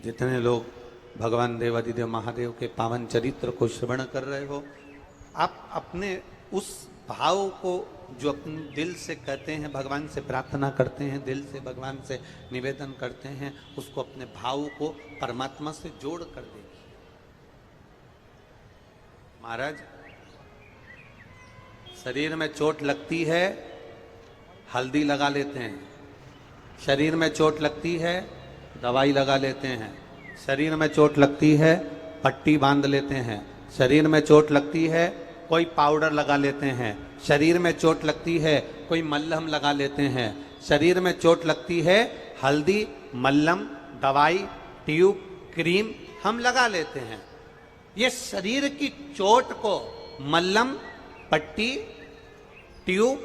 जितने लोग भगवान देवादिदेव महादेव के पावन चरित्र को श्रवण कर रहे हो, आप अपने उस भाव को जो अपने दिल से कहते हैं, भगवान से प्रार्थना करते हैं, दिल से भगवान से निवेदन करते हैं, उसको अपने भाव को परमात्मा से जोड़ कर देगी। महाराज, शरीर में चोट लगती है, हल्दी लगा लेते हैं। शरीर में चोट लगती है, दवाई लगा लेते हैं। शरीर में चोट लगती है, पट्टी बांध लेते हैं। शरीर में चोट लगती है, कोई पाउडर लगा लेते हैं। शरीर में चोट लगती है, कोई मल्हम लगा लेते हैं। शरीर में चोट लगती है, हल्दी, मल्हम, दवाई, ट्यूब, क्रीम हम लगा लेते हैं। ये शरीर की चोट को मल्हम, पट्टी, ट्यूब,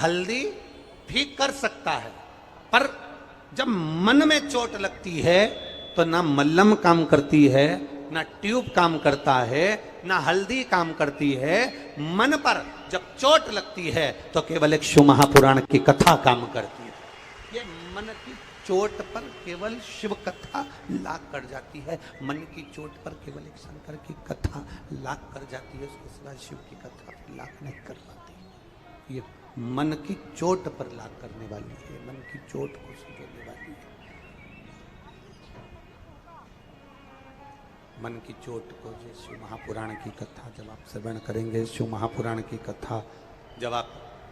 हल्दी ठीक कर सकता है, पर जब मन में चोट लगती है तो ना मल्हम काम करती है, ना ट्यूब काम करता है, ना हल्दी काम करती है। मन पर जब चोट लगती है तो केवल एक शिव महापुराण की कथा काम करती है। ये मन की चोट पर केवल शिव कथा लाग कर जाती है। मन की चोट पर केवल एक शंकर की कथा लाग कर जाती है, उसके सिवा शिव की कथा लाग नहीं कर पाती। ये मन की चोट पर लाग करने वाली है, मन की चोट को सुझाने वाली है। मन की चोट को जो शिव महापुराण की कथा जब आप श्रवण करेंगे, शिव महापुराण की कथा जब आप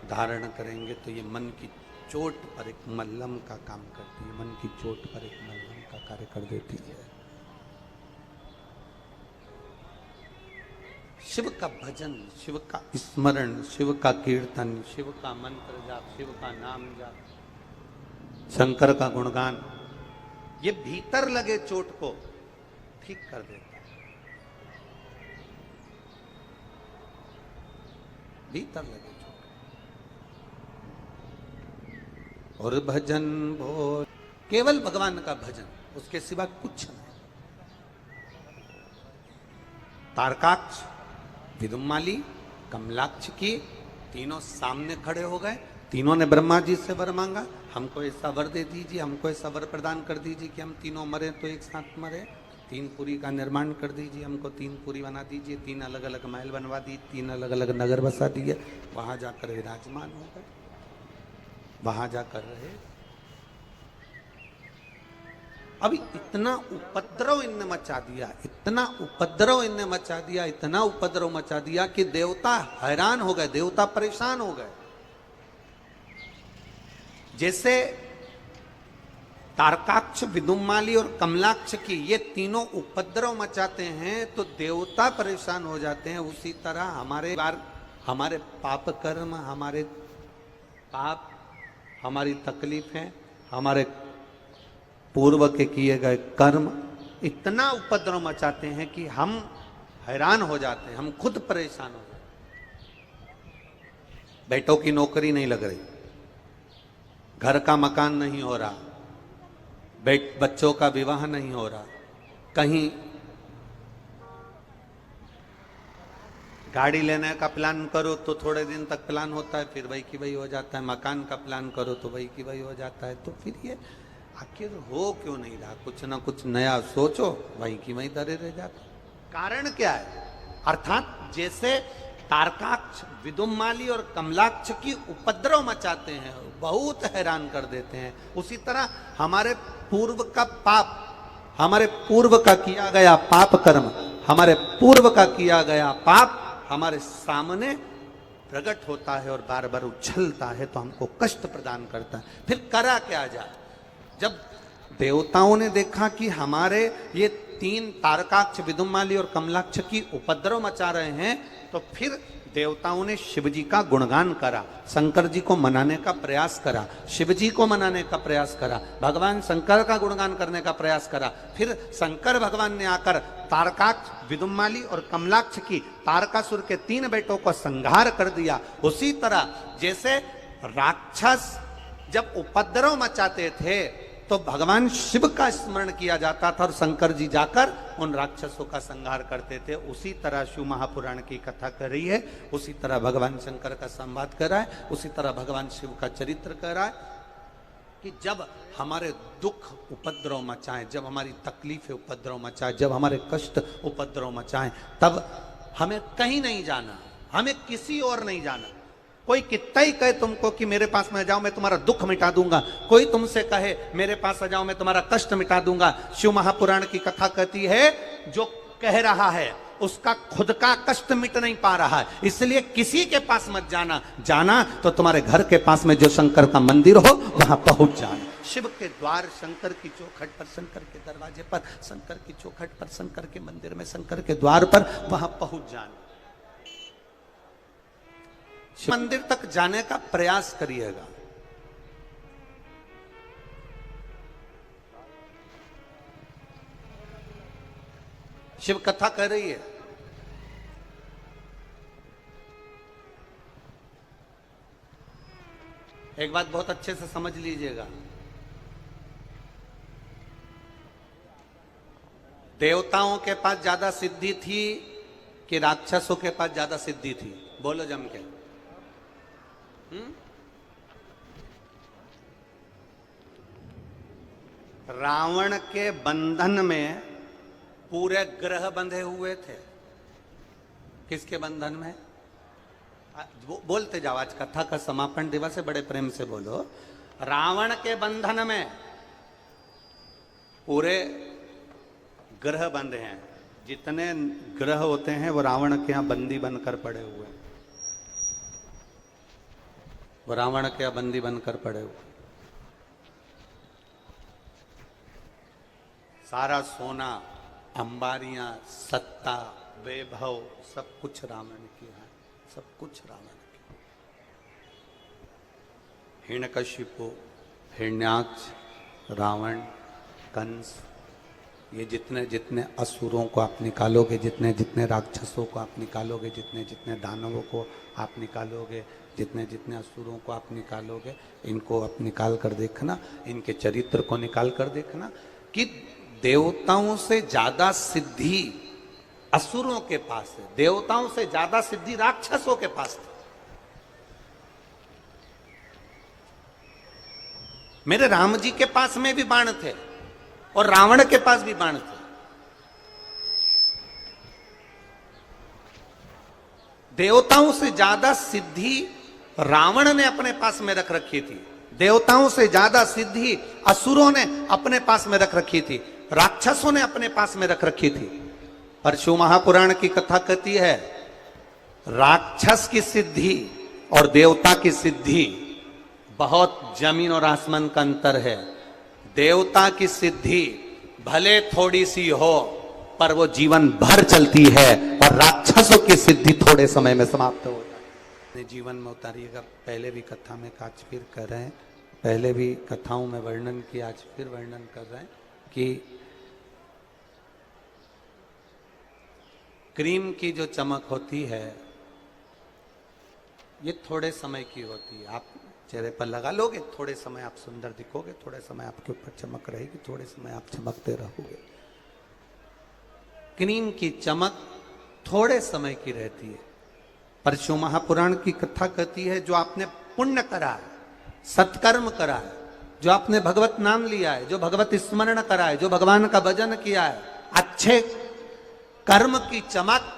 धारण करेंगे, तो ये मन की चोट पर एक मल्हम का काम करती है, मन की चोट पर एक मल्हम का कार्य कर देती है। शिव का भजन, शिव का स्मरण, शिव का कीर्तन, शिव का मंत्र जाप, शिव का नाम जाप, शंकर का गुणगान, ये भीतर लगे चोट को ठीक कर देता है। भीतर लगे चोट। और भजन बोल, केवल भगवान का भजन, उसके सिवा कुछ नहीं। तारकाक्ष, विदुमाली, कमलाक्ष की तीनों सामने खड़े हो गए। तीनों ने ब्रह्मा जी से वर मांगा, हमको ऐसा वर दे दीजिए, हमको ऐसा वर प्रदान कर दीजिए कि हम तीनों मरे तो एक साथ मरे। 3 पुरी का निर्माण कर दीजिए, हमको 3 पुरी बना दीजिए, 3 अलग अलग महल बनवा दिए, 3 अलग अलग नगर बसा दिए, वहां जाकर विराजमान हो गए, वहां जाकर रहे। अभी इतना उपद्रव इनने मचा दिया, इतना उपद्रव इनने मचा दिया, इतना उपद्रव मचा दिया कि देवता हैरान हो गए, देवता परेशान हो गए। जैसे तारकाक्ष, विदुमाली और कमलाक्ष की ये तीनों उपद्रव मचाते हैं तो देवता परेशान हो जाते हैं, उसी तरह हमारे पाप कर्म, हमारे पाप, हमारी तकलीफें, हमारे पूर्व के किए गए कर्म इतना उपद्रव मचाते हैं कि हम हैरान हो जाते हैं, हम खुद परेशान हो जाते हैं। बेटों की नौकरी नहीं लग रही, घर का मकान नहीं हो रहा, बच्चों का विवाह नहीं हो रहा, कहीं गाड़ी लेने का प्लान करो तो थोड़े दिन तक प्लान होता है, फिर वही की वही हो जाता है। मकान का प्लान करो तो वही की वही हो जाता है। तो फिर ये आखिर हो क्यों नहीं रहा? कुछ ना कुछ नया सोचो, वही की वही धरे रह जाते। कारण क्या है? अर्थात जैसे तारकाक्ष, विदुमाली और कमलाक्ष की उपद्रव मचाते हैं, बहुत हैरान कर देते हैं, उसी तरह हमारे पूर्व का पाप, हमारे पूर्व का किया गया पाप कर्म, हमारे पूर्व का किया गया पाप हमारे सामने प्रकट होता है और बार बार उछलता है, तो हमको कष्ट प्रदान करता है। फिर करा क्या जाए? जब देवताओं ने देखा कि हमारे ये 3 तारकाक्ष, विदुमाली और कमलाक्ष की उपद्रव मचा रहे हैं, तो फिर देवताओं ने शिव जी का गुणगान करा, शंकर जी को मनाने का प्रयास करा, शिव जी को मनाने का प्रयास करा, भगवान शंकर का गुणगान करने का प्रयास करा। फिर शंकर भगवान ने आकर तारकाक्ष, विदुमाली और कमलाक्ष की, तारकासुर के 3 बेटों को संहार कर दिया। उसी तरह जैसे राक्षस जब उपद्रव मचाते थे तो भगवान शिव का स्मरण किया जाता था और शंकर जी जाकर उन राक्षसों का संहार करते थे। उसी तरह शिव महापुराण की कथा कर रही है, उसी तरह भगवान शंकर का संवाद कर रहा है, उसी तरह भगवान शिव का चरित्र कर रहा है कि जब हमारे दुख उपद्रव मचाएं, जब हमारी तकलीफें उपद्रव मचाएं, जब हमारे कष्ट उपद्रव मचाएं, तब हमें कहीं नहीं जाना, हमें किसी और नहीं जाना। कोई कितना ही कहे तुमको कि मेरे पास में जाओ मैं तुम्हारा दुख मिटा दूंगा, कोई तुमसे कहे मेरे पास आ जाओ मैं तुम्हारा कष्ट मिटा दूंगा, शिव महापुराण की कथा कहती है जो कह रहा है उसका खुद का कष्ट मिट नहीं पा रहा है, इसलिए किसी के पास मत जाना। जाना तो तुम्हारे घर के पास में जो शंकर का मंदिर हो वहां पहुंच जाना। शिव के द्वार, शंकर की चौखट पर, शंकर के दरवाजे पर, शंकर की चौखट पर, शंकर के मंदिर में, शंकर के द्वार पर, वहां पहुंच जाना। मंदिर तक जाने का प्रयास करिएगा। शिव कथा कर रही है, एक बात बहुत अच्छे से समझ लीजिएगा। देवताओं के पास ज्यादा सिद्धि थी कि राक्षसों के पास ज्यादा सिद्धि थी? बोलो जम के। रावण के बंधन में पूरे ग्रह बंधे हुए थे। किसके बंधन में? बोलते जाओ, आज कथा का समापन दिवस है, बड़े प्रेम से बोलो। रावण के बंधन में पूरे ग्रह बंधे हैं, जितने ग्रह होते हैं वो रावण के यहां बंदी बनकर पड़े हुए हैं, वो रावण के यहां बंदी बनकर पड़े हुए। सारा सोना, अंबारियां, सत्ता, वैभव, सब कुछ रावण की है, सब कुछ रावण की। हिरण्यकशिपु, हिरण्याक्ष, रावण, कंस, ये जितने जितने असुरों को आप निकालोगे, जितने जितने राक्षसों को आप निकालोगे, जितने जितने दानवों को आप निकालोगे, जितने जितने असुरों को आप निकालोगे, इनको आप निकाल कर देखना, इनके चरित्र को निकाल कर देखना कि देवताओं से ज्यादा सिद्धि असुरों के पास है, देवताओं से ज्यादा सिद्धि राक्षसों के पास थी। मेरे राम जी के पास में भी बाण थे और रावण के पास भी बाण थे। देवताओं से ज्यादा सिद्धि रावण ने अपने पास में रख रखी थी, देवताओं से ज्यादा सिद्धि असुरों ने अपने पास में रख रखी थी, राक्षसों ने अपने पास में रख रखी थी। और शिव महापुराण की कथा कहती है राक्षस की सिद्धि और देवता की सिद्धि बहुत जमीन और आसमान का अंतर है। देवता की सिद्धि भले थोड़ी सी हो पर वो जीवन भर चलती है, और राक्षसों की सिद्धि थोड़े समय में समाप्त हो जाती है। जीवन में उतारिएगा। पहले भी कथा में आज फिर कर रहे हैं, पहले भी कथाओं में वर्णन किया, आज फिर वर्णन कर रहे हैं कि क्रीम की जो चमक होती है ये थोड़े समय की होती है। आप चेहरे पर लगा लोगे, थोड़े समय आप सुंदर दिखोगे, थोड़े समय आपके ऊपर चमक रहेगी, थोड़े समय आप चमकते रहोगे। क्रीम की चमक थोड़े समय की रहती है, पर शिव महापुराण की कथा कहती है जो आपने पुण्य करा है, सत्कर्म करा है, जो आपने भगवत नाम लिया है, जो भगवत स्मरण करा है, जो भगवान का भजन किया है, अच्छे कर्म की चमक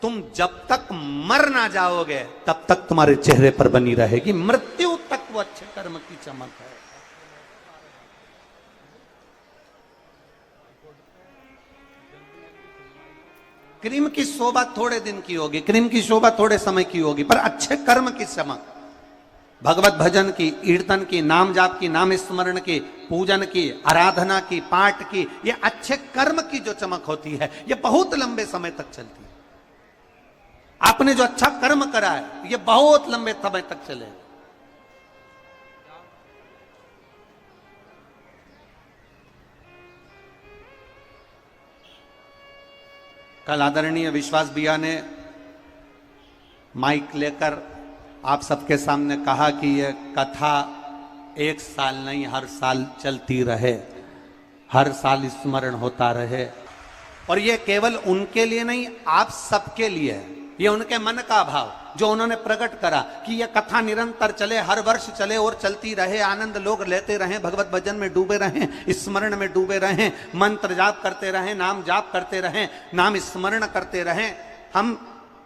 तुम जब तक मर ना जाओगे तब तक तुम्हारे चेहरे पर बनी रहेगी, मृत्यु तक वो अच्छे कर्म की चमक है। क्रीम की शोभा थोड़े दिन की होगी, क्रीम की शोभा थोड़े समय की होगी, पर अच्छे कर्म की चमक, भगवत भजन की, कीर्तन की, नाम जाप की, नाम स्मरण की, पूजन की, आराधना की, पाठ की, ये अच्छे कर्म की जो चमक होती है ये बहुत लंबे समय तक चलती है। आपने जो अच्छा कर्म करा है ये बहुत लंबे समय तक चलेगा। कल आदरणीय विश्वास भैया ने माइक लेकर आप सबके सामने कहा कि यह कथा एक साल नहीं हर साल चलती रहे, हर साल स्मरण होता रहे। और यह केवल उनके लिए नहीं, आप सबके लिए है, ये उनके मन का भाव। जो उन्होंने प्रकट करा कि यह कथा निरंतर चले, हर वर्ष चले और चलती रहे, आनंद लोग लेते रहें, भगवत भजन में डूबे रहें, स्मरण में डूबे रहें, मंत्र जाप करते रहें, नाम जाप करते रहें, नाम स्मरण करते रहें। हम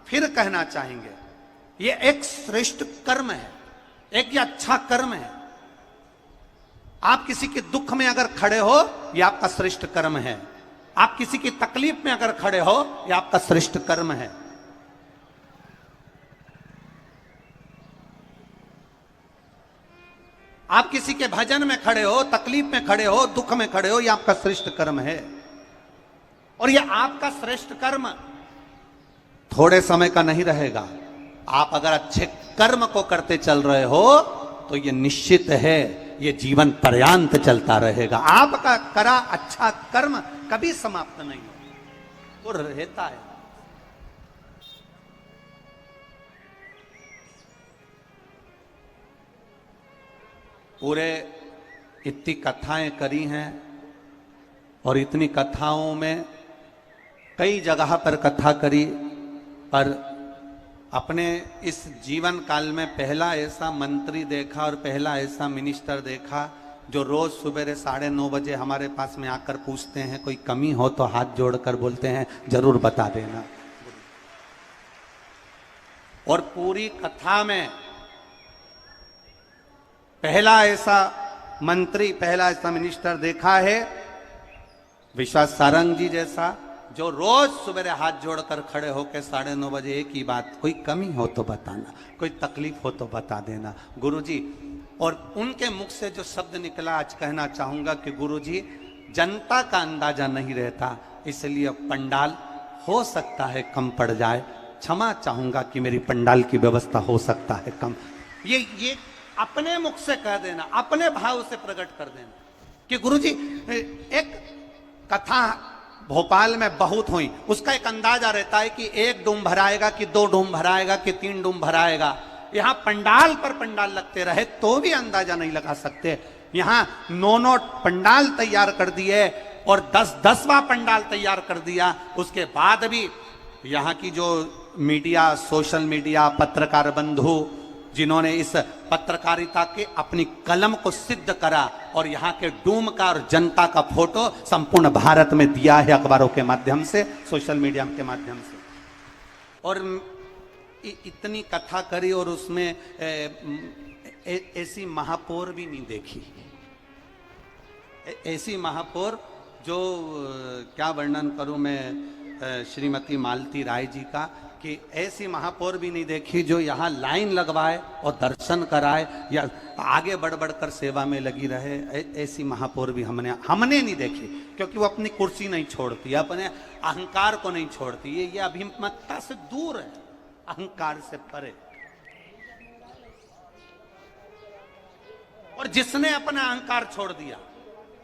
फिर कहना चाहेंगे ये एक श्रेष्ठ कर्म है, एक ये अच्छा कर्म है। आप किसी के दुख में अगर खड़े हो, यह आपका श्रेष्ठ कर्म है। आप किसी की तकलीफ में अगर खड़े हो, यह आपका श्रेष्ठ कर्म है। आप किसी के भजन में खड़े हो, तकलीफ में खड़े हो, दुख में खड़े हो, यह आपका श्रेष्ठ कर्म है। और यह आपका श्रेष्ठ कर्म थोड़े समय का नहीं रहेगा। आप अगर अच्छे कर्म को करते चल रहे हो तो यह निश्चित है ये जीवन पर्यांत चलता रहेगा। आपका करा अच्छा कर्म कभी समाप्त नहीं हो, वो रहता है। पूरे इतनी कथाएं करी हैं और इतनी कथाओं में कई जगह पर कथा करी, पर अपने इस जीवन काल में पहला ऐसा मंत्री देखा और पहला ऐसा मिनिस्टर देखा जो रोज सुबह 9:30 बजे हमारे पास में आकर पूछते हैं, कोई कमी हो तो हाथ जोड़कर बोलते हैं जरूर बता देना। और पूरी कथा में पहला ऐसा मंत्री, पहला ऐसा मिनिस्टर देखा है विश्वास सारंग जी जैसा, जो रोज सुबह हाथ जोड़कर खड़े होकर 9:30 बजे एक ही बात, कोई कमी हो तो बताना, कोई तकलीफ हो तो बता देना गुरुजी। और उनके मुख से जो शब्द निकला आज कहना चाहूंगा कि गुरुजी, जनता का अंदाजा नहीं रहता, इसलिए पंडाल हो सकता है कम पड़ जाए, क्षमा चाहूंगा कि मेरी पंडाल की व्यवस्था हो सकता है कम। ये अपने मुख से कह देना, अपने भाव से प्रकट कर देना कि गुरुजी एक कथा भोपाल में बहुत हुई, उसका एक अंदाजा रहता है कि 1 डूम भराएगा कि 2 डूम भराएगा कि 3 डूम भराएगा। यहां पंडाल पर पंडाल लगते रहे तो भी अंदाजा नहीं लगा सकते। यहां 9 पंडाल तैयार कर दिए और 10वां पंडाल तैयार कर दिया, उसके बाद भी यहां की जो मीडिया, सोशल मीडिया, पत्रकार बंधु जिन्होंने इस पत्रकारिता के अपनी कलम को सिद्ध करा और यहाँ के डूम का और जनता का फोटो संपूर्ण भारत में दिया है, अखबारों के माध्यम से, सोशल मीडिया के माध्यम से। और इतनी कथा करी और उसमें ऐसी महापौर भी नहीं देखी, ऐसी महापौर जो क्या वर्णन करूं मैं श्रीमती मालती राय जी का, कि ऐसी महापौर भी नहीं देखी जो यहाँ लाइन लगवाए और दर्शन कराए या आगे बढ़ बढ़कर सेवा में लगी रहे। ऐसी महापौर भी हमने नहीं देखी, क्योंकि वो अपनी कुर्सी नहीं छोड़ती, अपने अहंकार को नहीं छोड़ती। ये अभिमतता से दूर है, अहंकार से परे। और जिसने अपना अहंकार छोड़ दिया,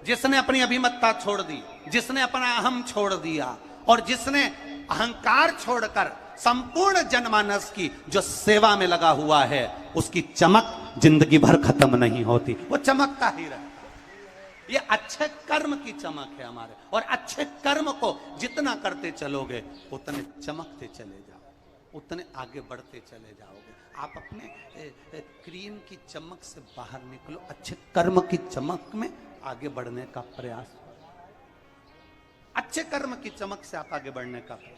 जिसने अपनी अभिमतता छोड़ दी, जिसने अपना अहम छोड़ दिया और जिसने अहंकार छोड़कर संपूर्ण जनमानस की जो सेवा में लगा हुआ है, उसकी चमक जिंदगी भर खत्म नहीं होती, वो चमकता ही रहता। ये अच्छे कर्म की चमक है हमारे, और अच्छे कर्म को जितना करते चलोगे उतने चमकते चले जाओ, उतने आगे बढ़ते चले जाओगे। आप अपने क्रीम की चमक से बाहर निकलो, अच्छे कर्म की चमक में आगे बढ़ने का प्रयास, अच्छे कर्म की चमक से आप आगे बढ़ने का प्रयास।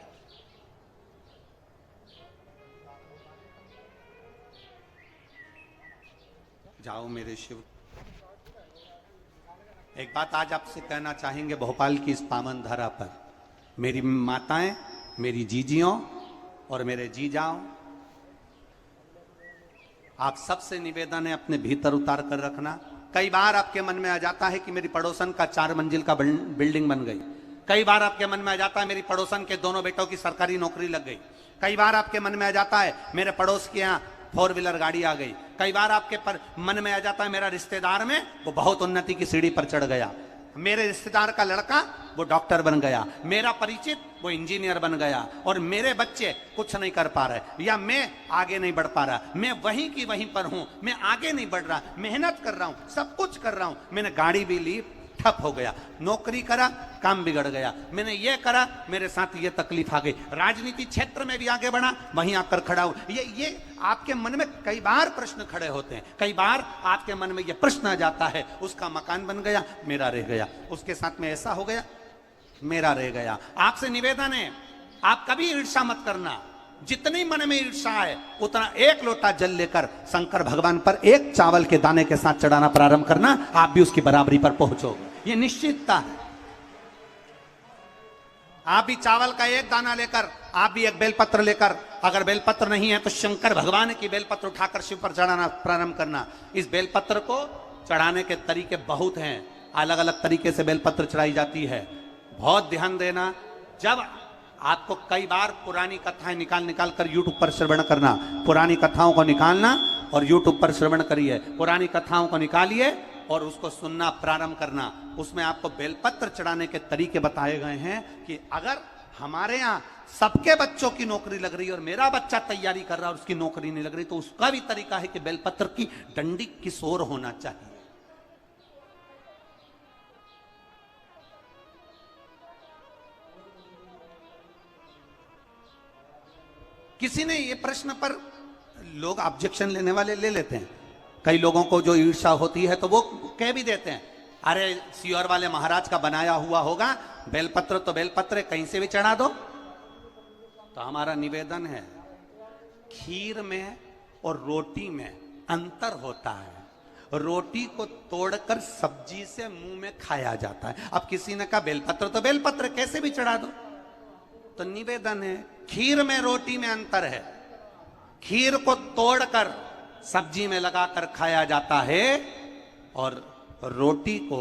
जाओ मेरे शिव। एक बात आज आपसे कहना चाहेंगे भोपाल की इस पावन धरा पर, मेरी माताएं, मेरी जीजियों और मेरे जीजाओं, आप सबसे निवेदन है अपने भीतर उतार कर रखना। कई बार आपके मन में आ जाता है कि मेरी पड़ोसन का 4 मंजिल का बिल्डिंग बन गई, कई बार आपके मन में आ जाता है मेरी पड़ोसन के दोनों बेटों की सरकारी नौकरी लग गई, कई बार आपके मन में आ जाता है मेरे पड़ोस के यहाँ 4 व्हीलर गाड़ी आ गई, कई बार आपके मन में आ जाता है मेरा रिश्तेदार में वो बहुत उन्नति की सीढ़ी पर चढ़ गया, मेरे रिश्तेदार का लड़का वो डॉक्टर बन गया, मेरा परिचित वो इंजीनियर बन गया, और मेरे बच्चे कुछ नहीं कर पा रहे, या मैं आगे नहीं बढ़ पा रहा, मैं वहीं की वहीं पर हूं, मैं आगे नहीं बढ़ रहा, मेहनत कर रहा हूं, सब कुछ कर रहा हूं, मैंने गाड़ी भी ली, ठप हो गया, नौकरी करा काम बिगड़ गया, मैंने ये करा मेरे साथ ये तकलीफ आ गई, राजनीति क्षेत्र में भी आगे बढ़ा वहीं आकर खड़ा हूं। ये आपके मन में कई बार प्रश्न खड़े होते हैं, कई बार आपके मन में ये प्रश्न आ जाता है, उसका मकान बन गया मेरा रह गया, उसके साथ में ऐसा हो गया मेरा रह गया। आपसे निवेदन है आप कभी ईर्ष्या मत करना, जितनी मन में ईर्ष्या है उतना एक लोटा जल लेकर शंकर भगवान पर एक चावल के दाने के साथ चढ़ाना प्रारंभ करना, आप भी उसकी बराबरी पर पहुंचोगे, ये निश्चितता है। आप भी चावल का एक दाना लेकर, आप भी एक बेलपत्र लेकर, अगर बेलपत्र नहीं है तो शंकर भगवान की बेलपत्र उठाकर शिव पर चढ़ाना प्रारंभ करना। इस बेलपत्र को चढ़ाने के तरीके बहुत हैं, अलग अलग तरीके से बेलपत्र चढ़ाई जाती है, बहुत ध्यान देना। जब आपको कई बार पुरानी कथाएं निकाल कर यूट्यूब पर श्रवण करना, पुरानी कथाओं को निकालना और यूट्यूब पर श्रवण करिए, पुरानी कथाओं को निकालिए और उसको सुनना प्रारंभ करना। उसमें आपको बेलपत्र चढ़ाने के तरीके बताए गए हैं कि अगर हमारे यहाँ सबके बच्चों की नौकरी लग रही है और मेरा बच्चा तैयारी कर रहा है और उसकी नौकरी नहीं लग रही, तो उसका भी तरीका है कि बेलपत्र की डंडी किस ओर होना चाहिए। किसी ने ये प्रश्न पर लोग ऑब्जेक्शन लेने वाले ले लेते हैं, कई लोगों को जो ईर्ष्या होती है तो वो कह भी देते हैं अरे सियोर वाले महाराज का बनाया हुआ होगा, बेलपत्र तो बेलपत्र कहीं से भी चढ़ा दो। तो हमारा निवेदन है खीर में और रोटी में अंतर होता है, रोटी को तोड़कर सब्जी से मुंह में खाया जाता है। अब किसी ने कहा बेलपत्र तो बेलपत्र कैसे भी चढ़ा दो, तो निवेदन है खीर में रोटी में अंतर है, खीर को तोड़कर सब्जी में लगाकर खाया जाता है और रोटी को,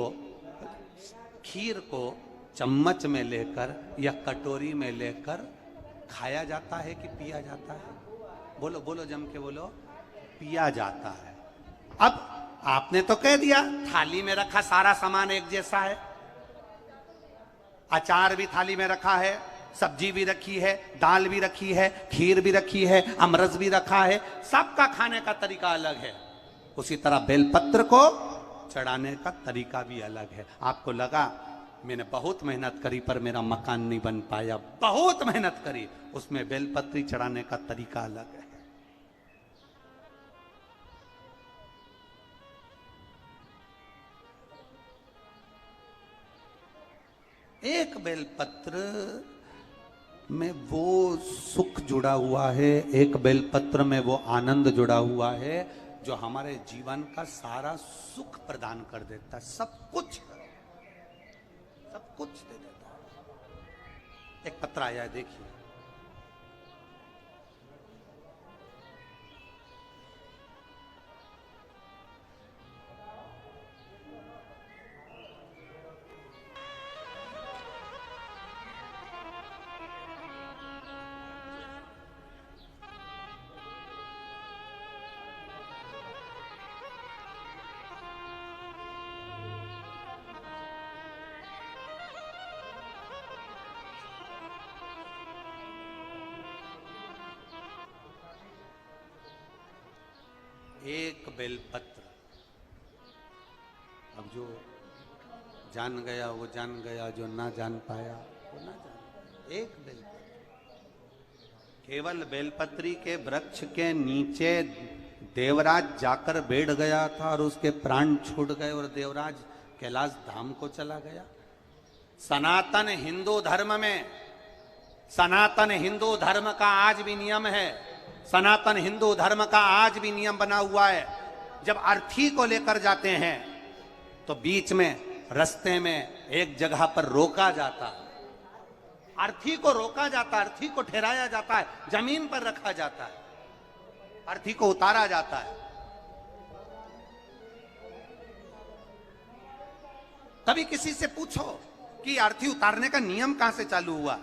खीर को चम्मच में लेकर या कटोरी में लेकर खाया जाता है कि पिया जाता है? बोलो बोलो जम के बोलो, पिया जाता है। अब आपने तो कह दिया थाली में रखा सारा सामान एक जैसा है, अचार भी थाली में रखा है, सब्जी भी रखी है, दाल भी रखी है, खीर भी रखी है, अमरस भी रखा है, सबका खाने का तरीका अलग है। उसी तरह बेलपत्र को चढ़ाने का तरीका भी अलग है। आपको लगा मैंने बहुत मेहनत करी पर मेरा मकान नहीं बन पाया, बहुत मेहनत करी, उसमें बेलपत्री चढ़ाने का तरीका अलग है। एक बेलपत्र में वो सुख जुड़ा हुआ है, एक बेलपत्र में वो आनंद जुड़ा हुआ है जो हमारे जीवन का सारा सुख प्रदान कर देता है, सब कुछ दे देता है। एक पत्र आया है देखिए, एक बेलपत्र। अब जो जान गया वो जान गया, जो ना जान पाया वो ना जान। एक बेलपत्र, केवल बेलपत्री के वृक्ष के नीचे देवराज जाकर बैठ गया था और उसके प्राण छूट गए और देवराज कैलाश धाम को चला गया। सनातन हिंदू धर्म में, सनातन हिंदू धर्म का आज भी नियम है, सनातन हिंदू धर्म का आज भी नियम बना हुआ है, जब अर्थी को लेकर जाते हैं तो बीच में रास्ते में एक जगह पर रोका जाता है, अर्थी को रोका जाता है, अर्थी को ठहराया जाता है, जमीन पर रखा जाता है, अर्थी को उतारा जाता है। कभी किसी से पूछो कि अर्थी उतारने का नियम कहां से चालू हुआ,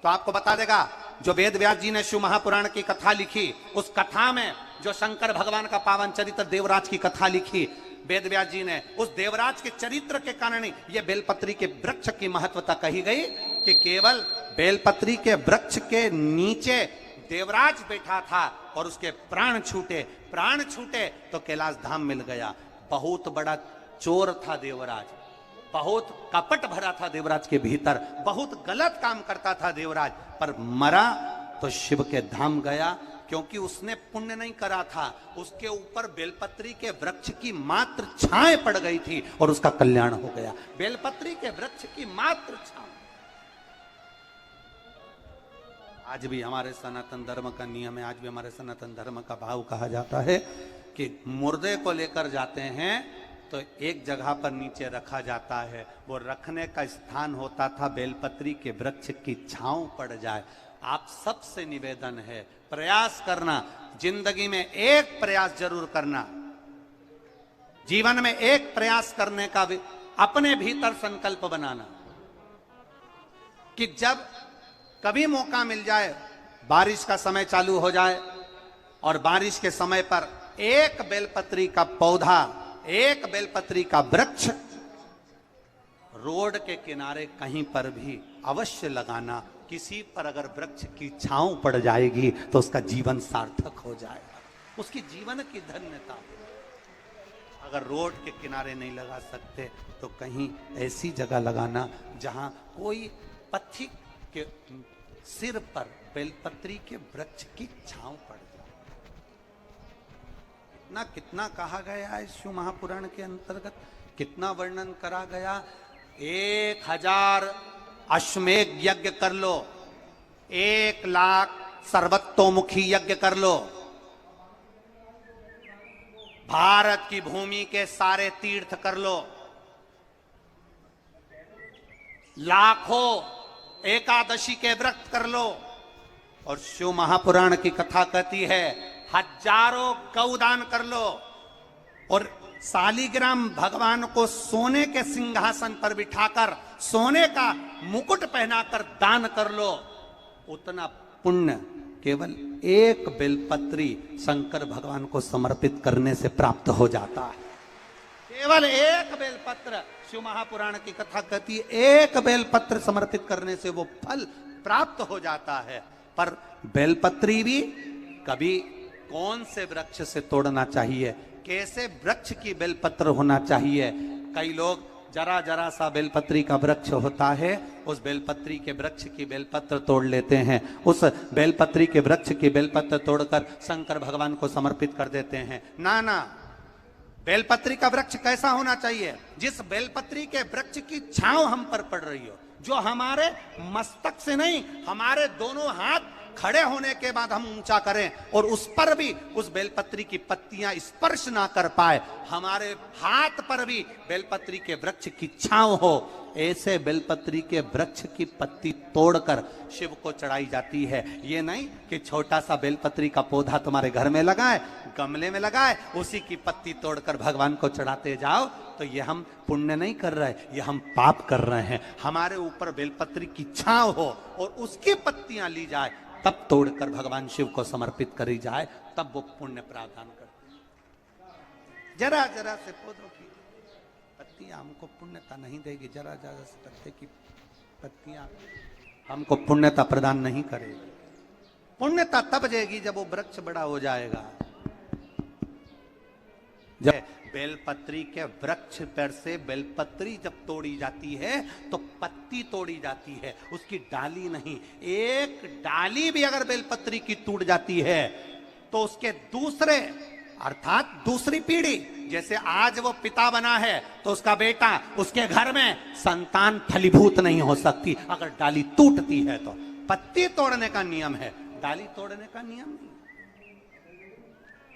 तो आपको बता देगा जो वेद व्यास जी ने शिव महापुराण की कथा लिखी, उस कथा में जो शंकर भगवान का पावन चरित्र देवराज की कथा लिखी वेद व्यास जी ने, उस देवराज के चरित्र के कारण ये बेलपत्री के वृक्ष की महत्वता कही गई कि केवल बेलपत्री के वृक्ष के नीचे देवराज बैठा था और उसके प्राण छूटे तो कैलाश धाम मिल गया। बहुत बड़ा चोर था देवराज, बहुत कपट भरा था देवराज के भीतर, बहुत गलत काम करता था देवराज, पर मरा तो शिव के धाम गया, क्योंकि उसने पुण्य नहीं करा था। उसके ऊपर बेलपत्री के वृक्ष की मात्र छाएं पड़ गई थी और उसका कल्याण हो गया। बेलपत्री के वृक्ष की मात्र छांव। आज भी हमारे सनातन धर्म का नियम है, आज भी हमारे सनातन धर्म का भाव कहा जाता है कि मुर्दे को लेकर जाते हैं तो एक जगह पर नीचे रखा जाता है, वो रखने का स्थान होता था बेलपत्री के वृक्ष की छांव पड़ जाए। आप सबसे निवेदन है, प्रयास करना, जिंदगी में एक प्रयास जरूर करना, जीवन में एक प्रयास करने का भी अपने भीतर संकल्प बनाना कि जब कभी मौका मिल जाए, बारिश का समय चालू हो जाए और बारिश के समय पर एक बेलपत्री का पौधा, एक बेलपत्री का वृक्ष रोड के किनारे कहीं पर भी अवश्य लगाना। किसी पर अगर वृक्ष की छांव पड़ जाएगी तो उसका जीवन सार्थक हो जाएगा, उसकी जीवन की धन्यता। अगर रोड के किनारे नहीं लगा सकते तो कहीं ऐसी जगह लगाना जहां कोई पथिक के सिर पर बेलपत्री के वृक्ष की छांव पड़ जाए। इतना कितना कहा गया है शिव महापुराण के अंतर्गत, कितना वर्णन करा गया। 1000 अश्वमेध यज्ञ कर लो, 1,00,000 सर्वतोमुखी यज्ञ कर लो, भारत की भूमि के सारे तीर्थ कर लो, लाखों एकादशी के व्रत कर लो, और शिव महापुराण की कथा कहती है हजारों गौदान कर लो, और शालिग्राम भगवान को सोने के सिंहासन पर बिठाकर सोने का मुकुट पहनाकर दान कर लो। उतना पुण्य केवल एक बेलपत्री शंकर भगवान को समर्पित करने से प्राप्त हो जाता है। केवल एक बेलपत्र, शिव महापुराण की कथा कहती है एक बेलपत्र समर्पित करने से वो फल प्राप्त हो जाता है। पर बेलपत्री भी कभी कौन से वृक्ष से तोड़ना चाहिए, कैसे वृक्ष की बेलपत्र होना चाहिए। कई लोग जरा जरा सा बेलपत्री का वृक्ष होता है, उस बेलपत्री के वृक्ष की बेलपत्र तोड़ लेते हैं, उस बेलपत्री के वृक्ष की बेलपत्र तोड़कर शंकर भगवान को समर्पित कर देते हैं। ना ना, बेलपत्री का वृक्ष कैसा होना चाहिए, जिस बेलपत्री के वृक्ष की छांव हम पर पड़ रही हो, जो हमारे मस्तक से नहीं, हमारे दोनों हाथ खड़े होने के बाद हम ऊंचा करें और उस पर भी उस बेलपत्री की पत्तियां स्पर्श ना कर पाए, हमारे हाथ पर भी बेलपत्री के वृक्ष की छांव हो, ऐसे बेलपत्री के वृक्ष की पत्ती तोड़कर शिव को चढ़ाई जाती है। ये नहीं कि छोटा सा बेलपत्री का पौधा तुम्हारे घर में लगाए, गमले में लगाए, उसी की पत्ती तोड़कर भगवान को चढ़ाते जाओ, तो ये हम पुण्य नहीं कर रहे, ये हम पाप कर रहे हैं। हमारे ऊपर बेलपत्री की छांव हो और उसकी पत्तियां ली जाए, तब तोड़कर भगवान शिव को समर्पित करी जाए, तब वो पुण्य प्रावधान करते हैं। जरा जरा से पौधों की पत्तियां हमको पुण्यता नहीं देगी, जरा जरा से पत्ते की पत्तियां हमको पुण्यता प्रदान नहीं करेगी। पुण्यता तब देगी जब वो वृक्ष बड़ा हो जाएगा। जब बेलपत्री के वृक्ष पर से बेलपत्री जब तोड़ी जाती है तो पत्ती तोड़ी जाती है, उसकी डाली नहीं। एक डाली भी अगर बेलपत्री की टूट जाती है तो उसके दूसरे अर्थात दूसरी पीढ़ी, जैसे आज वो पिता बना है तो उसका बेटा, उसके घर में संतान फलीभूत नहीं हो सकती अगर डाली टूटती है। तो पत्ती तोड़ने का नियम है, डाली तोड़ने का नियम नहीं।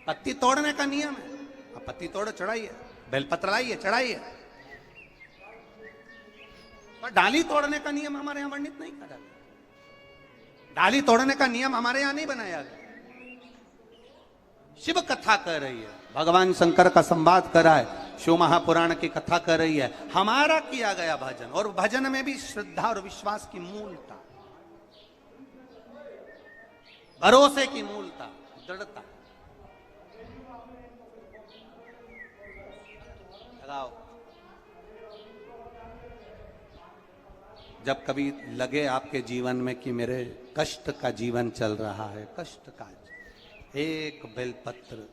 पत्ती तोड़ने का नियम है, पत्ती तोड़ो, चढ़ाइए, बेलपत्र लाइए, चढ़ाइए, पर डाली तोड़ने का नियम हमारे यहां वर्णित नहीं करा गया। डाली तोड़ने का नियम हमारे यहां नहीं बनाया गया। शिव कथा कह रही है, भगवान शंकर का संवाद करा है, शिव महापुराण की कथा कर रही है, हमारा किया गया भजन, और भजन में भी श्रद्धा और विश्वास की मूलता, भरोसे की मूलता, दृढ़ता। जब कभी लगे आपके जीवन में कि मेरे कष्ट का जीवन चल रहा है, कष्ट का, एक बेलपत्र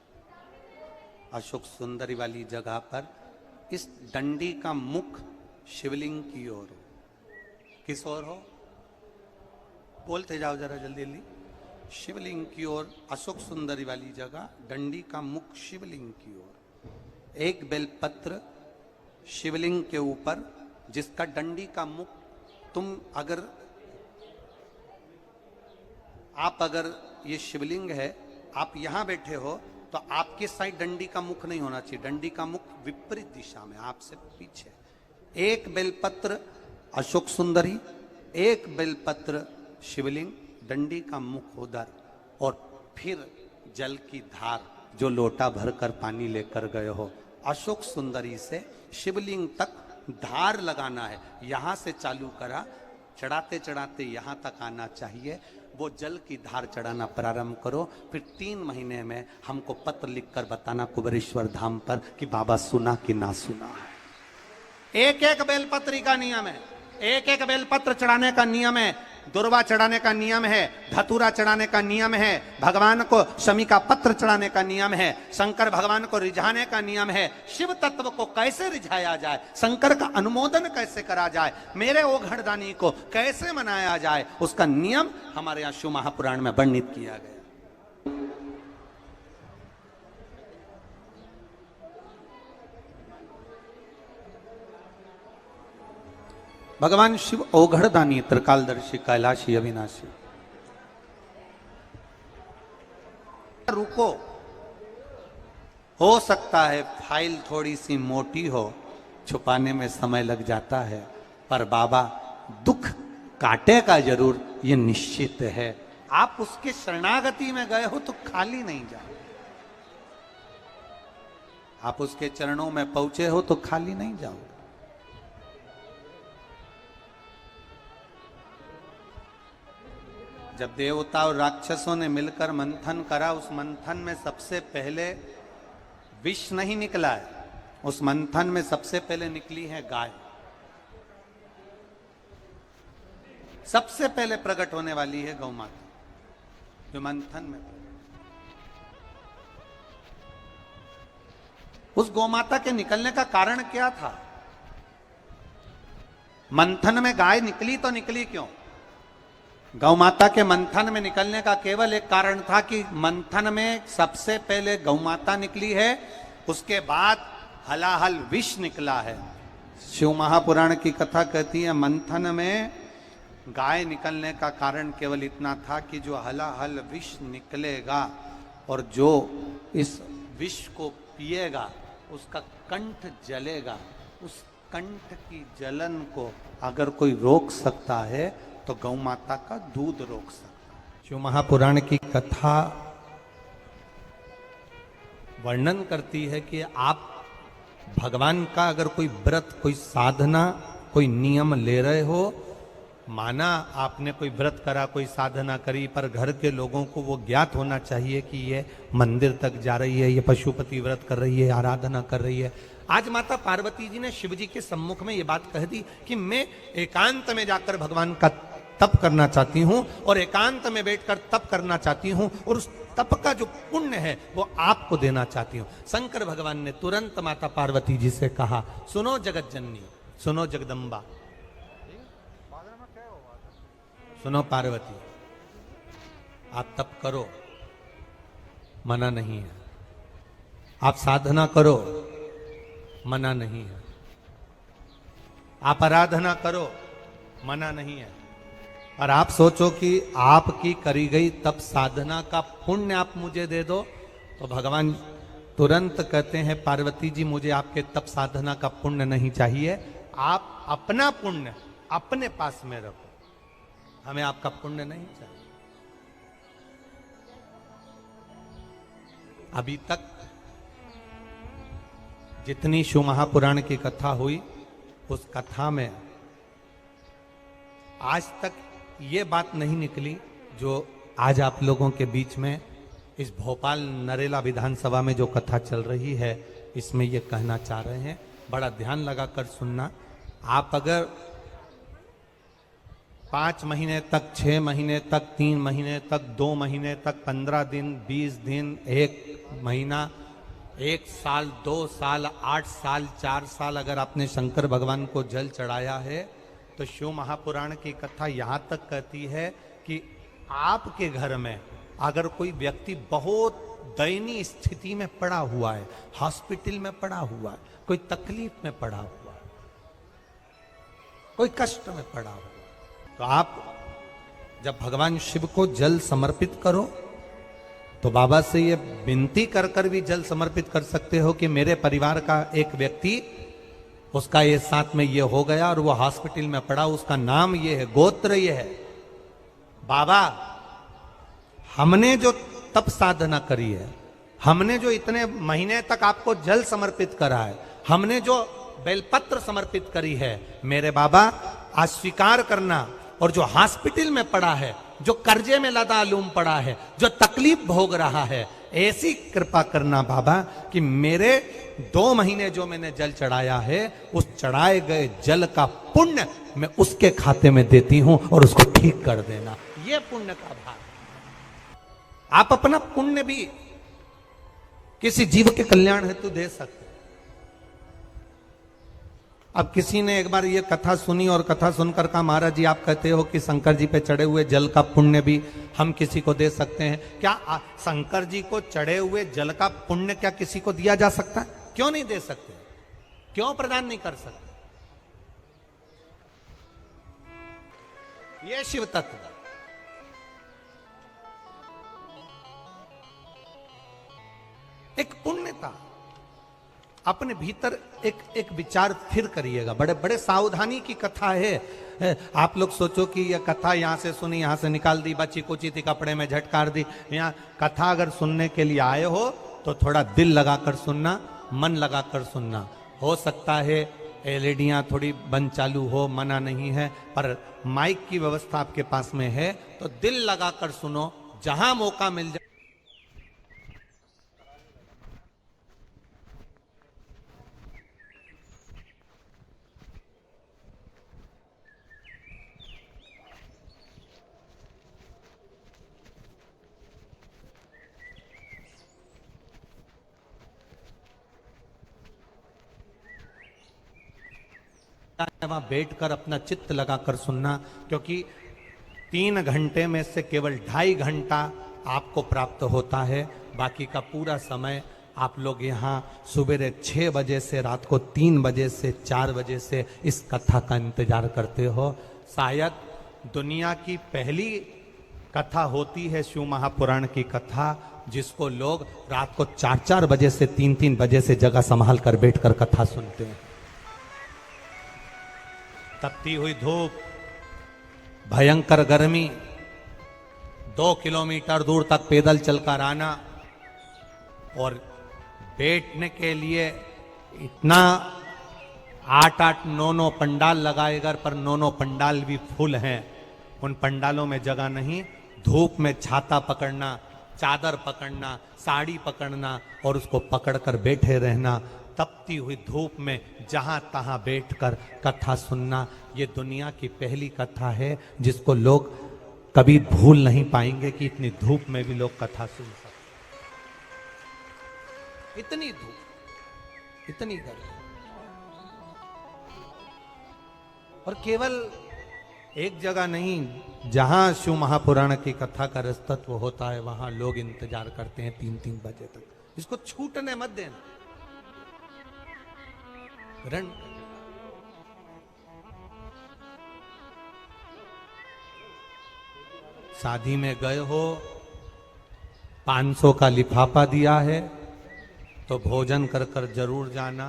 अशोक सुंदरी वाली जगह पर इस डंडी का मुख शिवलिंग की ओर हो। किस ओर हो? बोलते जाओ जरा जल्दी जल्दी। शिवलिंग की ओर, अशोक सुंदरी वाली जगह, डंडी का मुख शिवलिंग की ओर, एक बेलपत्र शिवलिंग के ऊपर, जिसका डंडी का मुख, तुम अगर ये शिवलिंग है, आप यहां बैठे हो तो आपके साइड डंडी का मुख नहीं होना चाहिए, डंडी का मुख विपरीत दिशा में, आपसे पीछे। एक बेलपत्र अशोक सुंदरी, एक बेलपत्र शिवलिंग, डंडी का मुख उधर, और फिर जल की धार, जो लोटा भरकर पानी लेकर गए हो, अशोक सुंदरी से शिवलिंग तक धार लगाना है। यहां से चालू करा, चढ़ाते चढ़ाते यहां तक आना चाहिए। वो जल की धार चढ़ाना प्रारंभ करो। फिर 3 महीने में हमको पत्र लिखकर बताना कुबेरेश्वर धाम पर कि बाबा सुना कि ना सुना है। एक एक बेलपत्री का नियम है, एक एक बेलपत्र चढ़ाने का नियम है, दुर्वा चढ़ाने का नियम है, धतूरा चढ़ाने का नियम है, भगवान को शमी का पत्र चढ़ाने का नियम है, शंकर भगवान को रिझाने का नियम है। शिव तत्व को कैसे रिझाया जाए, शंकर का अनुमोदन कैसे करा जाए, मेरे ओघड़दानी को कैसे मनाया जाए, उसका नियम हमारे यहां शिव महापुराण में वर्णित किया गया। भगवान शिव ओघड़दानी, त्रिकालदर्शी, कैलाशी, अविनाशी। रुको, हो सकता है फाइल थोड़ी सी मोटी हो, छुपाने में समय लग जाता है, पर बाबा दुख काटेगा जरूर, ये निश्चित है। आप उसके शरणागति में गए हो तो खाली नहीं जाओ, आप उसके चरणों में पहुंचे हो तो खाली नहीं जाओ। जब देवता और राक्षसों ने मिलकर मंथन करा, उस मंथन में सबसे पहले विष नहीं निकला है, उस मंथन में सबसे पहले निकली है गाय। सबसे पहले प्रकट होने वाली है गौ माता, जो मंथन में। उस गौ माता के निकलने का कारण क्या था? मंथन में गाय निकली तो निकली क्यों? गौ माता के मंथन में निकलने का केवल एक कारण था कि मंथन में सबसे पहले गौ माता निकली है, उसके बाद हलाहल विष निकला है। शिव महापुराण की कथा कहती है मंथन में गाय निकलने का कारण केवल इतना था कि जो हलाहल विष निकलेगा और जो इस विष को पिएगा उसका कंठ जलेगा। उस कंठ की जलन को अगर कोई रोक सकता है तो गौ माता का दूध रोक सकता है। शिव महापुराण की कथा वर्णन करती है कि आप भगवान का अगर कोई व्रत, कोई साधना, कोई नियम ले रहे हो, माना आपने कोई व्रत करा, कोई साधना करी, पर घर के लोगों को वो ज्ञात होना चाहिए कि ये मंदिर तक जा रही है, ये पशुपति व्रत कर रही है, आराधना कर रही है। आज माता पार्वती जी ने शिव जी के सम्मुख में ये बात कह दी कि मैं एकांत में जाकर भगवान का तप करना चाहती हूं और एकांत में बैठकर तप करना चाहती हूं और उस तप का जो पुण्य है वो आपको देना चाहती हूं। शंकर भगवान ने तुरंत माता पार्वती जी से कहा, सुनो जगत जननी, सुनो जगदम्बा, सुनो पार्वती, आप तप करो, मना नहीं है, आप साधना करो, मना नहीं है, आप आराधना करो, मना नहीं है, और आप सोचो कि आपकी करी गई तप साधना का पुण्य आप मुझे दे दो, तो भगवान तुरंत कहते हैं पार्वती जी मुझे आपके तप साधना का पुण्य नहीं चाहिए, आप अपना पुण्य अपने पास में रखो, हमें आपका पुण्य नहीं चाहिए। अभी तक जितनी शिव महापुराण की कथा हुई, उस कथा में आज तक ये बात नहीं निकली जो आज आप लोगों के बीच में इस भोपाल नरेला विधानसभा में जो कथा चल रही है, इसमें ये कहना चाह रहे हैं। बड़ा ध्यान लगाकर सुनना। आप अगर 5 महीने तक, 6 महीने तक, 3 महीने तक, 2 महीने तक, 15 दिन, 20 दिन, 1 महीना 1 साल 2 साल 8 साल 4 साल अगर आपने शंकर भगवान को जल चढ़ाया है तो शिव महापुराण की कथा यहां तक कहती है कि आपके घर में अगर कोई व्यक्ति बहुत दयनीय स्थिति में पड़ा हुआ है, हॉस्पिटल में पड़ा हुआ है, कोई तकलीफ में पड़ा हुआ है, कोई कष्ट में पड़ा हुआ है, तो आप जब भगवान शिव को जल समर्पित करो तो बाबा से ये विनती कर कर भी जल समर्पित कर सकते हो कि मेरे परिवार का एक व्यक्ति, उसका ये साथ में ये हो गया और वो हॉस्पिटल में पड़ा, उसका नाम ये है, गोत्र ये है। बाबा हमने जो तप साधना करी है, हमने जो इतने महीने तक आपको जल समर्पित करा है, हमने जो बेलपत्र समर्पित करी है, मेरे बाबा आज स्वीकार करना। और जो हॉस्पिटल में पड़ा है, जो कर्जे में लदालूम पड़ा है, जो तकलीफ भोग रहा है, ऐसी कृपा करना बाबा कि मेरे 2 महीने जो मैंने जल चढ़ाया है, उस चढ़ाए गए जल का पुण्य मैं उसके खाते में देती हूं और उसको ठीक कर देना। यह पुण्य का भाग। आप अपना पुण्य भी किसी जीव के कल्याण हेतु दे सकते। अब किसी ने एक बार ये कथा सुनी और कथा सुनकर कहा, महाराज जी आप कहते हो कि शंकर जी पे चढ़े हुए जल का पुण्य भी हम किसी को दे सकते हैं क्या? शंकर जी को चढ़े हुए जल का पुण्य क्या किसी को दिया जा सकता है? क्यों नहीं दे सकते? क्यों प्रदान नहीं कर सकते? ये शिव तत्व। एक पुण्यता अपने भीतर एक विचार स्थिर करिएगा। बड़े बड़े सावधानी की कथा है। आप लोग सोचो कि यह कथा यहां से सुनी, यहां से निकाल दी, बच्ची कुची थी, कपड़े में झटकार दी। यहाँ कथा अगर सुनने के लिए आए हो तो थोड़ा दिल लगाकर सुनना, मन लगाकर सुनना। हो सकता है एलईडियां थोड़ी बंद चालू हो, मना नहीं है, पर माइक की व्यवस्था आपके पास में है तो दिल लगाकर सुनो। जहां मौका मिल जाए वहां बैठकर अपना चित्त लगाकर सुनना, क्योंकि 3 घंटे में से केवल 2.5 घंटा आपको प्राप्त होता है। बाकी का पूरा समय आप लोग यहाँ सुबह 6 बजे से रात को 3 बजे से 4 बजे से इस कथा का इंतजार करते हो। शायद दुनिया की पहली कथा होती है शिव महापुराण की कथा, जिसको लोग रात को 4-4 बजे से 3-3 बजे से जगह संभाल कर बैठकर कथा सुनते हैं। तपती हुई धूप, भयंकर गर्मी, 2 किलोमीटर दूर तक पैदल चलकर आना और बैठने के लिए इतना 8-8 9-9 पंडाल लगाए घर पर, 9-9 पंडाल भी फुल हैं। उन पंडालों में जगह नहीं। धूप में छाता पकड़ना, चादर पकड़ना, साड़ी पकड़ना और उसको पकड़कर बैठे रहना। तपती हुई धूप में जहां तहां बैठकर कथा सुनना, ये दुनिया की पहली कथा है जिसको लोग कभी भूल नहीं पाएंगे कि इतनी धूप में भी लोग कथा सुन सकते। इतनी धूप, इतनी गर्मी, और केवल एक जगह नहीं, जहां शिव महापुराण की कथा का रसतत्व होता है वहां लोग इंतजार करते हैं 3-3 बजे तक। इसको छूटने मत देना। रण शादी में गए हो, 500 का लिफाफा दिया है तो भोजन कर कर जरूर जाना।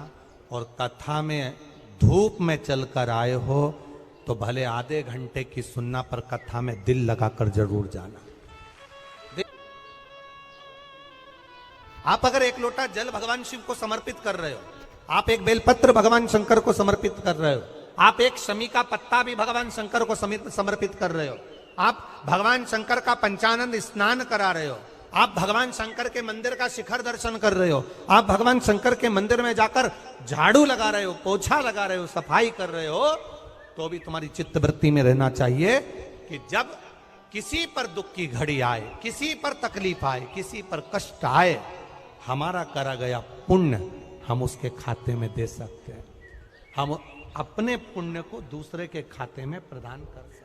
और कथा में धूप में चलकर आए हो तो भले आधे घंटे की सुनना, पर कथा में दिल लगाकर जरूर जाना। आप अगर 1 लोटा जल भगवान शिव को समर्पित कर रहे हो, आप एक बेलपत्र भगवान शंकर को समर्पित कर रहे हो, आप एक शमी का पत्ता भी भगवान शंकर को समर्पित कर रहे हो, आप भगवान शंकर का पंचानंद स्नान करा रहे हो, आप भगवान शंकर के मंदिर का शिखर दर्शन कर रहे हो, आप भगवान शंकर के मंदिर में जाकर झाड़ू लगा रहे हो, पोछा लगा रहे हो, सफाई कर रहे हो, तो भी तुम्हारी चित्त वृत्ति में रहना चाहिए कि जब किसी पर दुख की घड़ी आए, किसी पर तकलीफ आए, किसी पर कष्ट आए, हमारा करा गया पुण्य हम उसके खाते में दे सकते हैं, हम अपने पुण्य को दूसरे के खाते में प्रदान कर सकते हैं।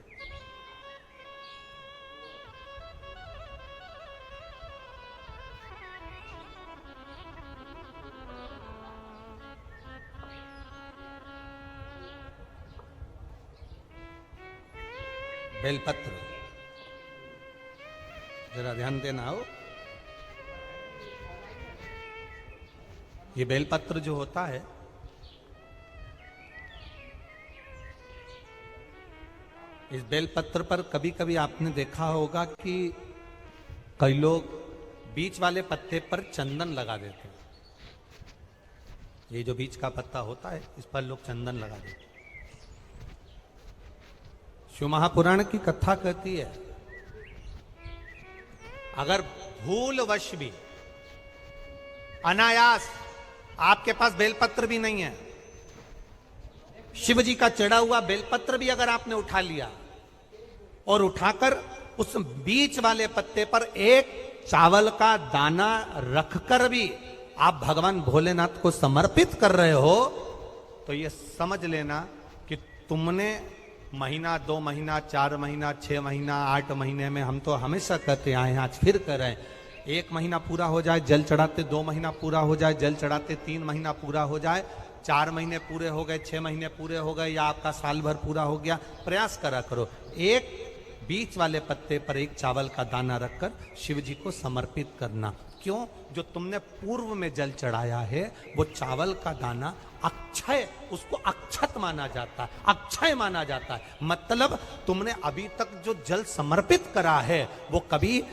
बेलपत्र जरा ध्यान देना हो, ये बेलपत्र जो होता है इस बेलपत्र पर कभी कभी आपने देखा होगा कि कई लोग बीच वाले पत्ते पर चंदन लगा देते हैं। ये जो बीच का पत्ता होता है इस पर लोग चंदन लगा देते हैं। शिव महापुराण की कथा कहती है अगर भूलवश भी अनायास आपके पास बेलपत्र भी नहीं है, शिव जी का चढ़ा हुआ बेलपत्र भी अगर आपने उठा लिया और उठाकर उस बीच वाले पत्ते पर एक चावल का दाना रखकर भी आप भगवान भोलेनाथ को समर्पित कर रहे हो, तो ये समझ लेना कि तुमने महीना, 2 महीना, 4 महीना, 6 महीना, 8 महीने में, हम तो हमेशा कहते आए हैं, आज फिर कर रहे हैं, 1 महीना पूरा हो जाए जल चढ़ाते, 2 महीना पूरा हो जाए जल चढ़ाते, 3 महीना पूरा हो जाए, 4 महीने पूरे हो गए, 6 महीने पूरे हो गए, या आपका साल भर पूरा हो गया, प्रयास करा करो एक बीच वाले पत्ते पर एक चावल का दाना रखकर शिव जी को समर्पित करना। क्यों? जो तुमने पूर्व में जल चढ़ाया है वो चावल का दाना अक्षय, उसको अक्षत माना जाता है, अक्षय माना जाता है। मतलब तुमने अभी तक जो जल समर्पित करा है वो कभी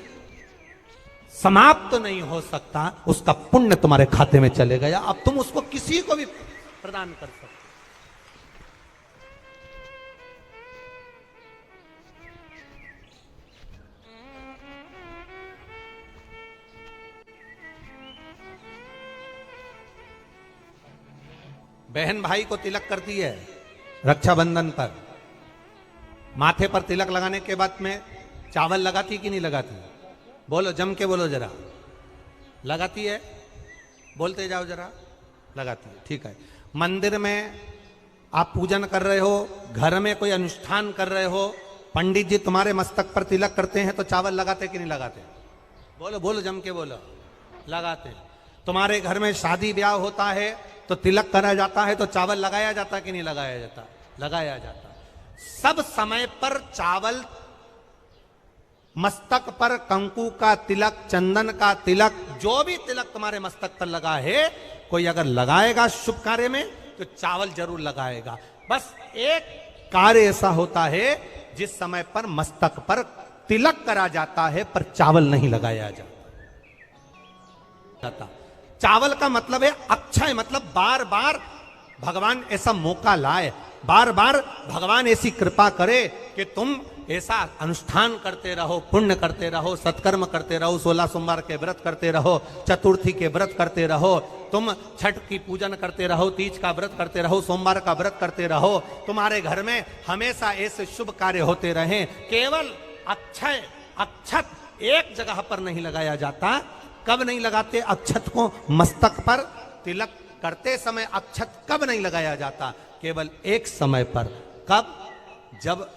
समाप्त तो नहीं हो सकता, उसका पुण्य तुम्हारे खाते में चले गया, अब तुम उसको किसी को भी प्रदान कर सकते। बहन भाई को तिलक करती है रक्षाबंधन पर, माथे पर तिलक लगाने के बाद में चावल लगाती कि नहीं लगाती? बोलो, जम के बोलो जरा। लगाती है? बोलते जाओ जरा। लगाती है, ठीक है। मंदिर में आप पूजन कर रहे हो, घर में कोई अनुष्ठान कर रहे हो, पंडित जी तुम्हारे मस्तक पर तिलक करते हैं तो चावल लगाते कि नहीं लगाते? बोलो बोलो, जम के बोलो। लगाते। तुम्हारे घर में शादी ब्याह होता है तो तिलक करा जाता है तो चावल लगाया जाता कि नहीं लगाया जाता? लगाया जाता। सब समय पर चावल, मस्तक पर कंकु का तिलक, चंदन का तिलक, जो भी तिलक तुम्हारे मस्तक पर लगा है, कोई अगर लगाएगा शुभ कार्य में तो चावल जरूर लगाएगा। बस एक कार्य ऐसा होता है जिस समय पर मस्तक पर तिलक करा जाता है पर चावल नहीं लगाया जाता। चावल का मतलब है अक्षय, मतलब बार बार भगवान ऐसा मौका लाए, बार बार भगवान ऐसी कृपा करे कि तुम ऐसा अनुष्ठान करते रहो, पुण्य करते रहो, सत्कर्म करते रहो, 16 सोमवार के व्रत करते रहो, चतुर्थी के व्रत करते रहो, तुम छठ की पूजन करते रहो, तीज का व्रत करते रहो, सोमवार का व्रत करते रहो, तुम्हारे घर में हमेशा ऐसे शुभ कार्य होते रहे। केवल अक्षय, अक्षत एक जगह पर नहीं लगाया जाता। कब नहीं लगाते अक्षत को? मस्तक पर तिलक करते समय अक्षत कब नहीं लगाया जाता? केवल एक समय पर। कब? जब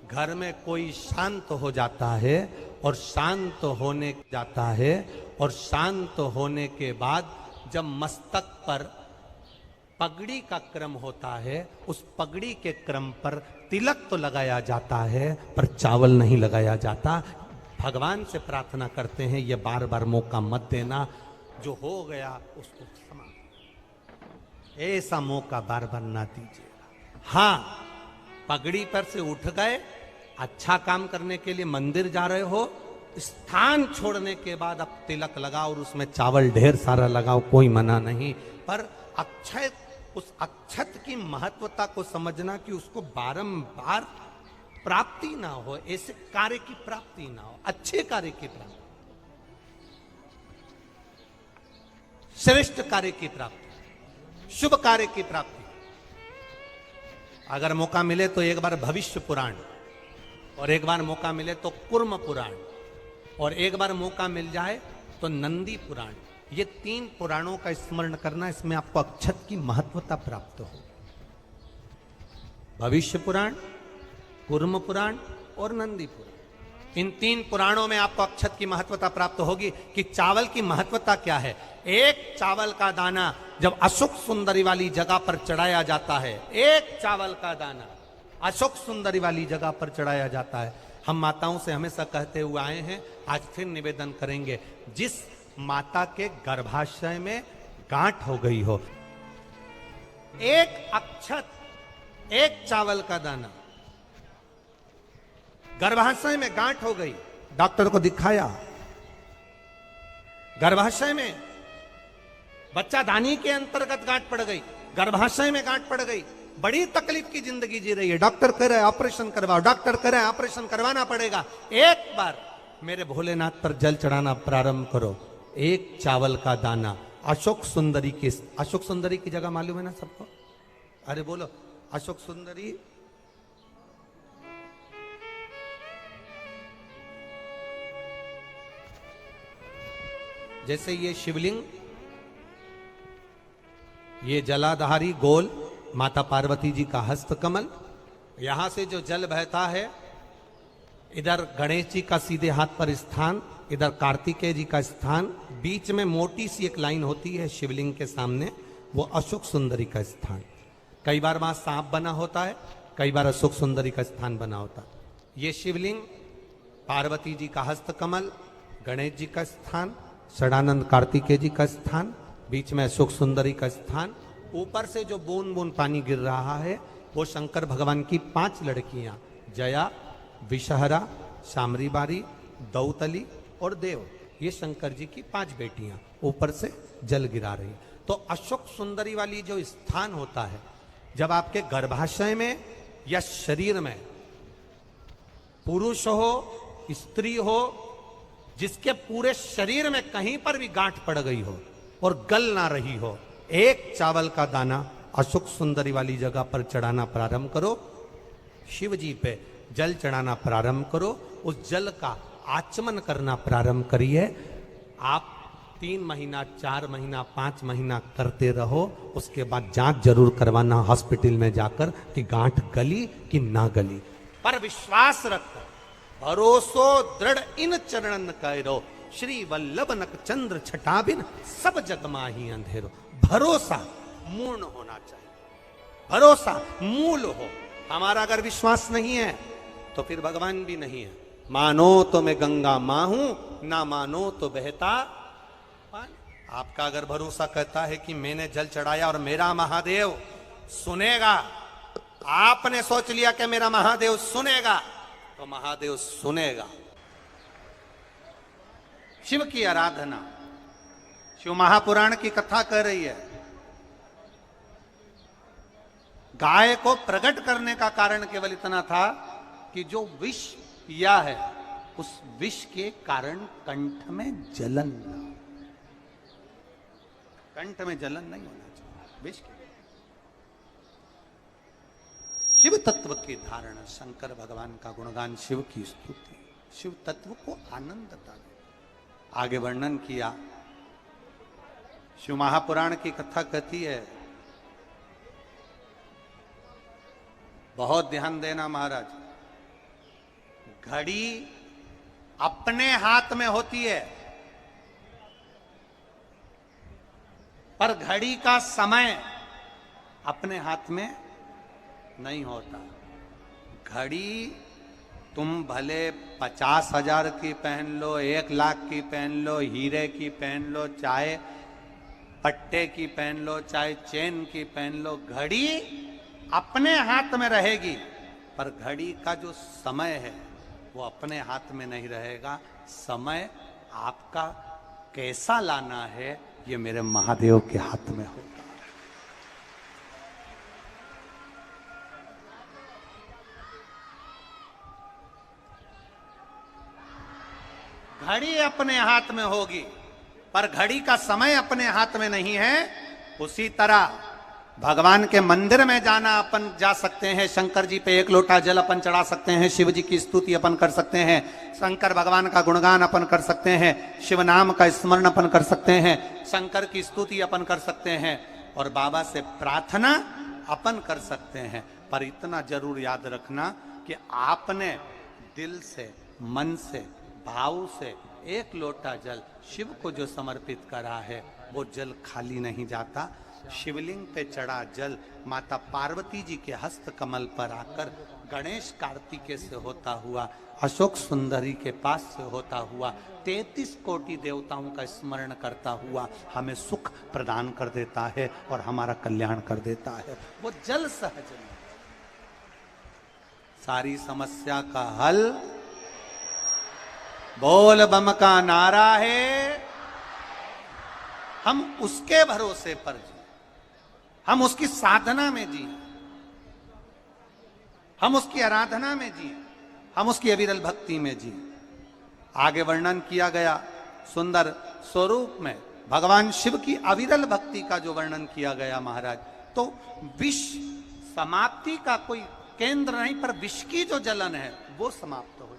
घर में कोई शांत हो जाता है, और शांत होने जाता है, और शांत होने के बाद जब मस्तक पर पगड़ी का क्रम होता है, उस पगड़ी के क्रम पर तिलक तो लगाया जाता है पर चावल नहीं लगाया जाता। भगवान से प्रार्थना करते हैं ये बार बार मौका मत देना, जो हो गया उसको क्षमा, ऐसा मौका बार बार ना दीजिएगा। हाँ, पगड़ी पर से उठ गए, अच्छा काम करने के लिए मंदिर जा रहे हो, स्थान छोड़ने के बाद अब तिलक लगाओ और उसमें चावल ढेर सारा लगाओ, कोई मना नहीं। पर अक्षय, उस अक्षत की महत्वता को समझना कि उसको बारंबार प्राप्ति ना हो, ऐसे कार्य की प्राप्ति ना हो, अच्छे कार्य की प्राप्ति, श्रेष्ठ कार्य की प्राप्ति, शुभ कार्य की प्राप्ति। अगर मौका मिले तो एक बार भविष्य पुराण, और एक बार मौका मिले तो कुर्म पुराण, और एक बार मौका मिल जाए तो नंदी पुराण, ये 3 पुराणों का स्मरण करना, इसमें आपको अक्षत की महत्वता प्राप्त हो। भविष्य पुराण, कूर्म पुराण और नंदी पुराण, इन 3 पुराणों में आपको अक्षत की महत्वता प्राप्त होगी कि चावल की महत्वता क्या है। एक चावल का दाना जब अशोक सुंदरी वाली जगह पर चढ़ाया जाता है, एक चावल का दाना अशोक सुंदरी वाली जगह पर चढ़ाया जाता है। हम माताओं से हमेशा कहते हुए आए हैं, आज फिर निवेदन करेंगे, जिस माता के गर्भाशय में गांठ हो गई हो, एक अक्षत, एक चावल का दाना, गर्भाशय में गांठ हो गई, डॉक्टर को दिखाया, गर्भाशय में बच्चा दानी के अंतर्गत गांठ पड़ गई, गर्भाशय में गांठ पड़ गई, बड़ी तकलीफ की जिंदगी जी रही है, डॉक्टर कह रहे हैं ऑपरेशन करवाओ, डॉक्टर कह रहे हैं ऑपरेशन करवाना पड़ेगा। एक बार मेरे भोलेनाथ पर जल चढ़ाना प्रारंभ करो, एक चावल का दाना अशोक सुंदरी की, अशोक सुंदरी की जगह मालूम है ना सबको? अरे बोलो, अशोक सुंदरी जैसे ये शिवलिंग, ये जलाधारी गोल माता पार्वती जी का हस्त कमल, यहां से जो जल बहता है, इधर गणेश जी का सीधे हाथ पर स्थान, इधर कार्तिकेय जी का स्थान, बीच में मोटी सी एक लाइन होती है शिवलिंग के सामने, वो अशोक सुंदरी का स्थान। कई बार वहां सांप बना होता है, कई बार अशोक सुंदरी का स्थान बना होता है। ये शिवलिंग, पार्वती जी का हस्त कमल, गणेश जी का स्थान, षडानंद कार्तिकेय जी का स्थान, बीच में अशोक सुंदरी का स्थान, ऊपर से जो बूंद बूंद पानी गिर रहा है वो शंकर भगवान की 5 लड़कियां, जया, विषहरा, शामरीबारी, दौतली और देव, ये शंकर जी की 5 बेटियां ऊपर से जल गिरा रही। तो अशोक सुंदरी वाली जो स्थान होता है, जब आपके गर्भाशय में या शरीर में पुरुष हो, स्त्री हो, जिसके पूरे शरीर में कहीं पर भी गांठ पड़ गई हो और गल ना रही हो, एक चावल का दाना अशोक सुंदरी वाली जगह पर चढ़ाना प्रारंभ करो, शिव जी पे जल चढ़ाना प्रारंभ करो, उस जल का आचमन करना प्रारंभ करिए। आप 3 महीना, 4 महीना, 5 महीना करते रहो, उसके बाद जांच जरूर करवाना हॉस्पिटल में जाकर कि गांठ गली कि ना गली। पर विश्वास रखो, भरोसो दृढ़ इन चरणन कैरो, श्री वल्लभ नक चंद्र छटाबिन सब जग माही अंधेरो। भरोसा मूर्ण होना चाहिए, भरोसा मूल हो। हमारा अगर विश्वास नहीं है तो फिर भगवान भी नहीं है। मानो तो मैं गंगा मां हूं, ना मानो तो बहता पानी। आपका अगर भरोसा कहता है कि मैंने जल चढ़ाया और मेरा महादेव सुनेगा, आपने सोच लिया कि मेरा महादेव सुनेगा, तो महादेव सुनेगा। शिव की आराधना, शिव महापुराण की कथा कह रही है, गाय को प्रकट करने का कारण केवल इतना था कि जो विष पिया है उस विष के कारण कंठ में जलन ना, कंठ में जलन नहीं होना चाहिए विष के। शिव तत्व की धारणा, शंकर भगवान का गुणगान, शिव की स्तुति, शिव तत्व को आनंदता दे। आगे वर्णन किया, शिव महापुराण की कथा कहती है, बहुत ध्यान देना महाराज, घड़ी अपने हाथ में होती है पर घड़ी का समय अपने हाथ में नहीं होता। घड़ी तुम भले 50,000 की पहन लो, 1 लाख की पहन लो, हीरे की पहन लो, चाहे पट्टे की पहन लो, चाहे चेन की पहन लो, घड़ी अपने हाथ में रहेगी पर घड़ी का जो समय है वो अपने हाथ में नहीं रहेगा। समय आपका कैसा लाना है ये मेरे महादेव के हाथ में होगा। घड़ी अपने हाथ में होगी पर घड़ी का समय अपने हाथ में नहीं है। उसी तरह भगवान के मंदिर में जाना अपन जा सकते हैं, शंकर जी पे 1 लोटा जल अपन चढ़ा सकते हैं, शिव जी की स्तुति अपन कर सकते हैं, शंकर भगवान का गुणगान अपन कर सकते हैं, शिव नाम का स्मरण अपन कर सकते हैं, शंकर की स्तुति अपन कर सकते हैं और बाबा से प्रार्थना अपन कर सकते हैं। पर इतना जरूर याद रखना कि आपने दिल से, मन से, भाव से 1 लोटा जल शिव को जो समर्पित करा है वो जल खाली नहीं जाता। शिवलिंग पे चढ़ा जल माता पार्वती जी के हस्त कमल पर आकर गणेश कार्तिकेय से होता हुआ, अशोक सुंदरी के पास से होता हुआ, 33 कोटि देवताओं का स्मरण करता हुआ हमें सुख प्रदान कर देता है और हमारा कल्याण कर देता है। वो जल सहज नहीं, सारी समस्या का हल बोल बम का नारा है। हम उसके भरोसे पर जी, हम उसकी साधना में जी, हम उसकी आराधना में जी, हम उसकी अविरल भक्ति में जी। आगे वर्णन किया गया सुंदर स्वरूप में भगवान शिव की अविरल भक्ति का जो वर्णन किया गया महाराज, तो विष समाप्ति का कोई केंद्र नहीं, पर विष की जो जलन है वो समाप्त हो